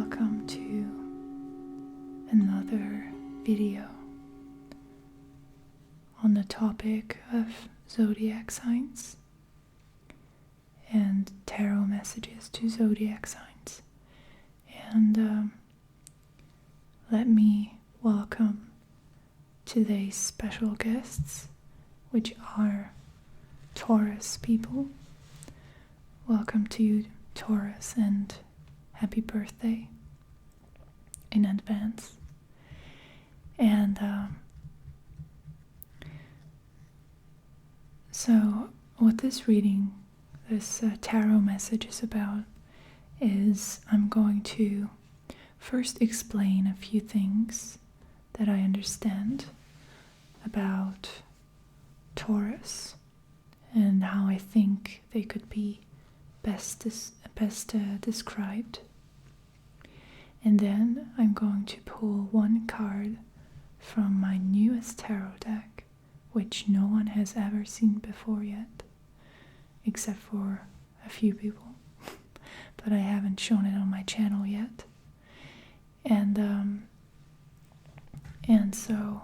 welcome to another video on the topic of zodiac signs and tarot messages to zodiac signs. And let me welcome today's special guests, which are Taurus people. Welcome to you, Taurus, and happy birthday in advance. And so what this reading, this tarot message is about is I'm going to first explain a few things that I understand about Taurus and how I think they could be best described. And then I'm going to pull one card from my newest tarot deck, which no one has ever seen before yet, except for a few people, but I haven't shown it on my channel yet. And so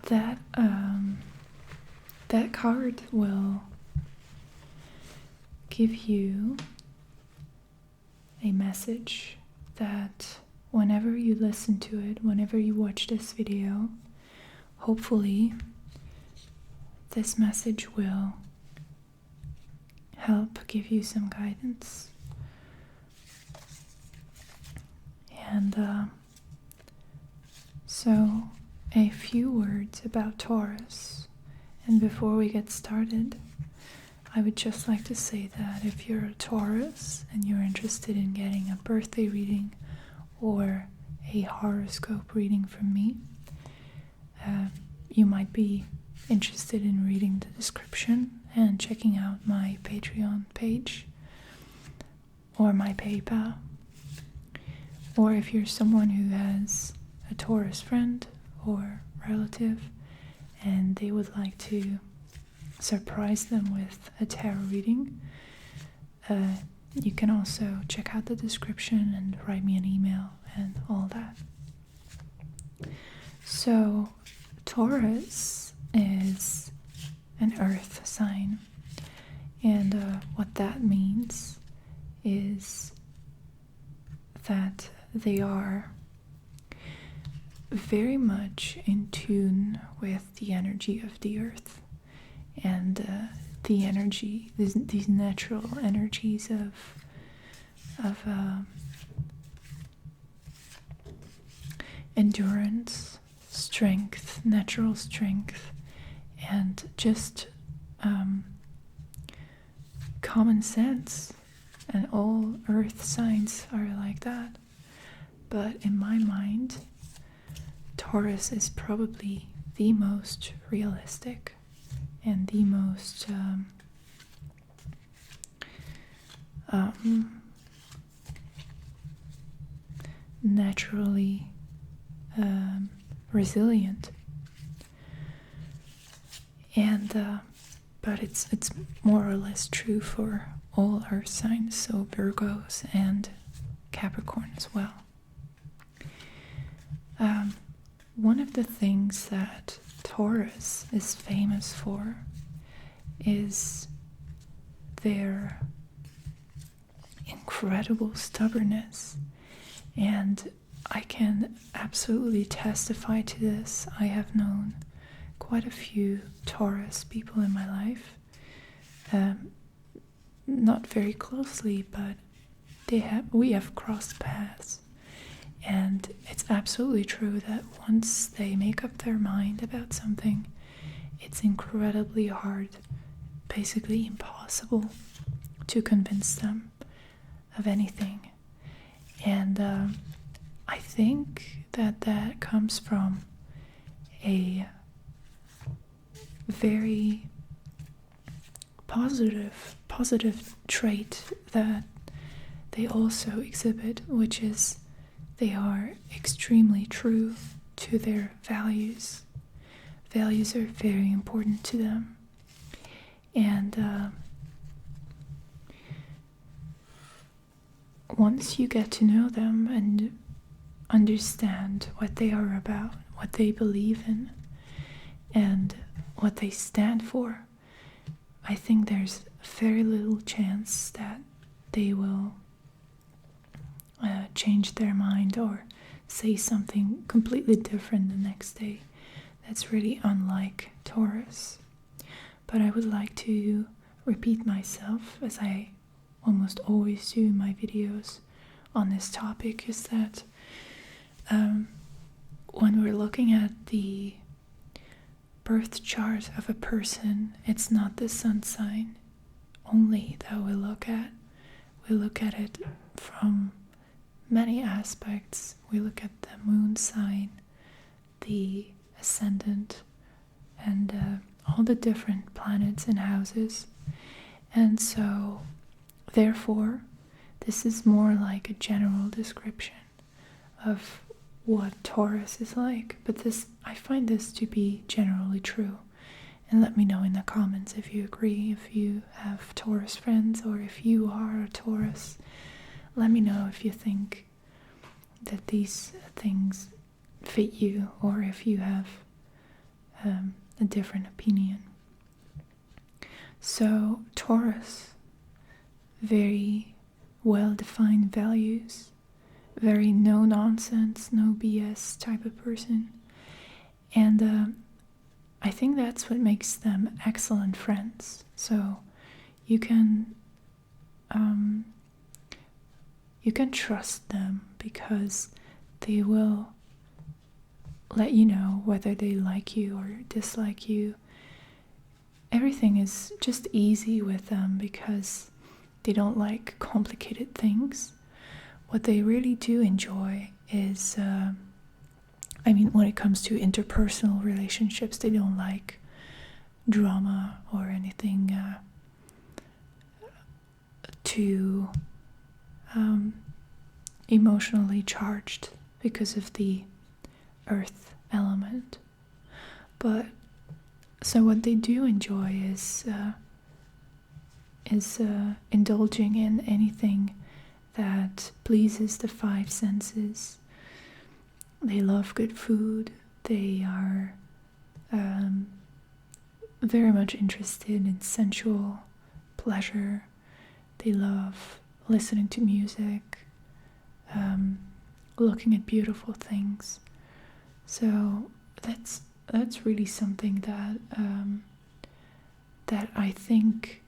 that card will give you a message that whenever you listen to it, whenever you watch this video, hopefully this message will help give you some guidance. And so a few words about Taurus. And before we get started, I would just like to say that if you're a Taurus and you're interested in getting a birthday reading or a horoscope reading from me, you might be interested in reading the description and checking out my Patreon page or my PayPal. Or if you're someone who has a Taurus friend or relative and they would like to surprise them with a tarot reading, you can also check out the description and write me an email and all that. So Taurus is an earth sign, and what that means is that they are very much in tune with the energy of the earth and the energy, these natural energies of endurance, strength, natural strength, and just common sense. And all earth signs are like that. But in my mind, Taurus is probably the most realistic and the most naturally resilient. And but it's more or less true for all earth signs, so Virgos and Capricorn as well. One of the things that Taurus is famous for is their incredible stubbornness, and I can absolutely testify to this. I have known quite a few Taurus people in my life, not very closely, but we have crossed paths. And it's absolutely true that once they make up their mind about something, it's incredibly hard, basically impossible, to convince them of anything. And I think that comes from a very positive trait that they also exhibit, which is they are extremely true to their values. Values are very important to them. And once you get to know them and understand what they are about, what they believe in, and what they stand for, I think there's very little chance that they will change their mind or say something completely different the next day. That's really unlike Taurus. But I would like to repeat myself, as I almost always do in my videos on this topic, is that when we're looking at the birth chart of a person, it's not the sun sign only that we look at. We look at it from many aspects. We look at the moon sign, the ascendant, and all the different planets and houses. And so, therefore, this is more like a general description of what Taurus is like. But I find this to be generally true. And let me know in the comments if you agree, if you have Taurus friends, or if you are a Taurus. Let me know if you think that these things fit you, or if you have a different opinion. So, Taurus, very well-defined values, very no-nonsense, no BS type of person. And I think that's what makes them excellent friends. So you can trust them because they will let you know whether they like you or dislike you. Everything is just easy with them because they don't like complicated things. What they really do enjoy is, when it comes to interpersonal relationships, they don't like drama or anything too emotionally charged because of the earth element. But so what they do enjoy is indulging in anything that pleases the five senses. They love good food. They are very much interested in sensual pleasure. They love listening to music, looking at beautiful things. So that's really something that I think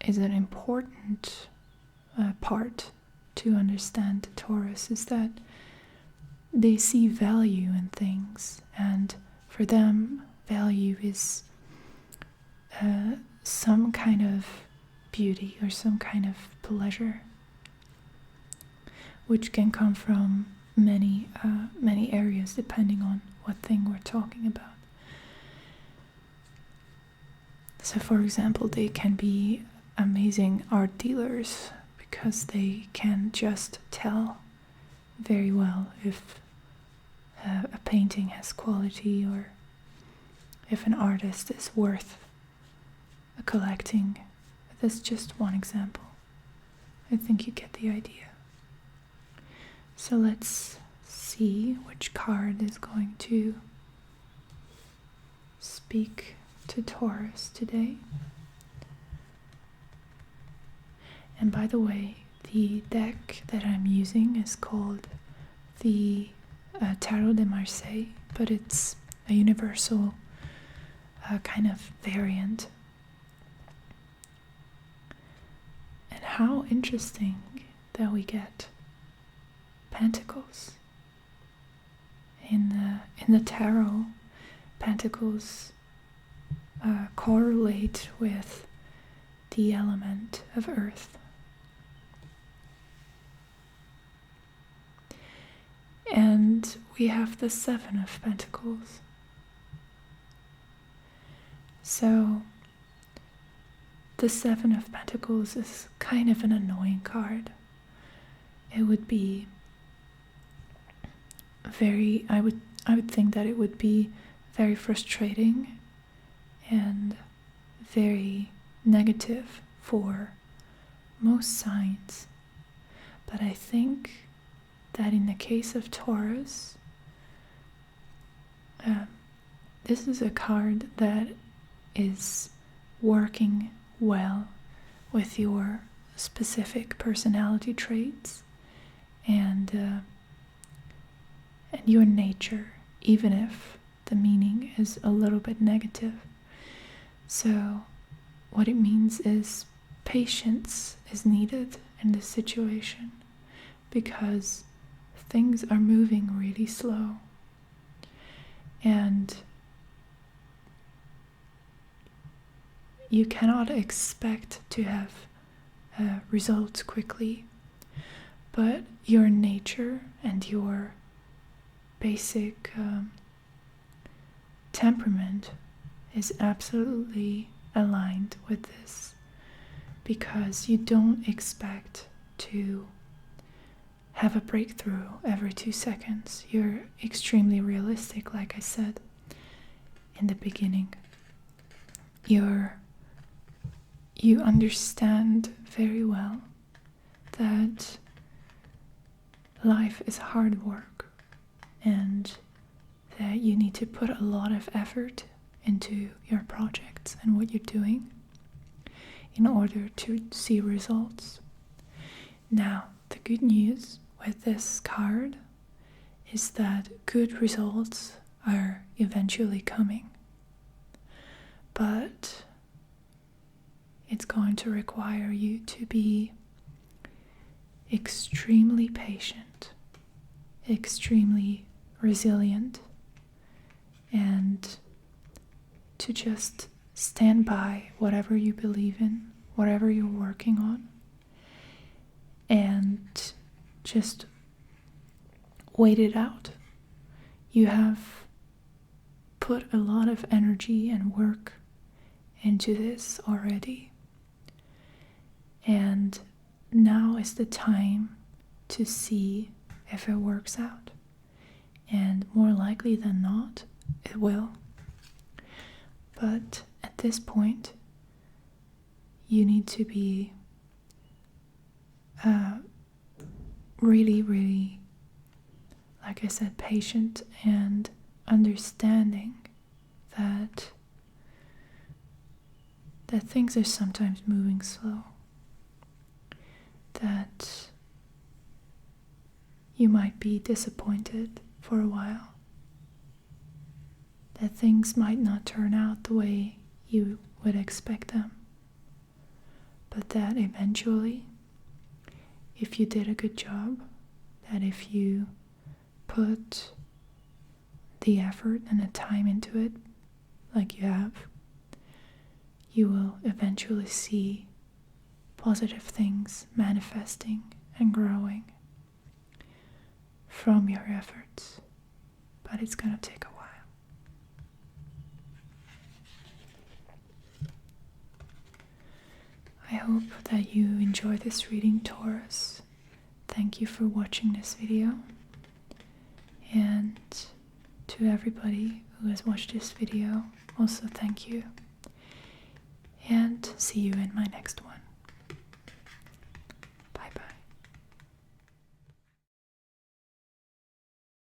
is an important part to understand Taurus, is that they see value in things, and for them, value is some kind of beauty or some kind of pleasure, which can come from many areas depending on what thing we're talking about. So, for example, they can be amazing art dealers because they can just tell very well if a painting has quality or if an artist is worth collecting. That's just one example. I think you get the idea. So let's see which card is going to speak to Taurus today. And by the way, the deck that I'm using is called the Tarot de Marseille, but it's a universal kind of variant. And how interesting that we get pentacles. In the tarot, pentacles correlate with the element of earth. And we have the Seven of Pentacles. So the Seven of Pentacles is kind of an annoying card. It would be I would think that it would be very frustrating and very negative for most signs. but I think that in the case of Taurus, this is a card that is working well with your specific personality traits and your nature, even if the meaning is a little bit negative. So what it means is patience is needed in this situation because things are moving really slow, and you cannot expect to have results quickly, but your nature and your basic temperament is absolutely aligned with this, because you don't expect to have a breakthrough every 2 seconds. You're extremely realistic, like I said in the beginning. You understand very well that life is hard work and that you need to put a lot of effort into your projects and what you're doing in order to see results. Now, the good news with this card is that good results are eventually coming, but it's going to require you to be extremely patient, extremely resilient, and to just stand by whatever you believe in, whatever you're working on, and just wait it out. You have put a lot of energy and work into this already, and now is the time to see if it works out, and more likely than not, it will. But at this point, you need to be really, like I said, patient and understanding that things are sometimes moving slow, that you might be disappointed for a while, that things might not turn out the way you would expect them, but that eventually, if you did a good job, that if you put the effort and the time into it like you have, you will eventually see positive things manifesting and growing from your efforts. But it's going to take a while. I hope that you enjoy this reading, Taurus. Thank you for watching this video. And to everybody who has watched this video, also thank you. And see you in my next one.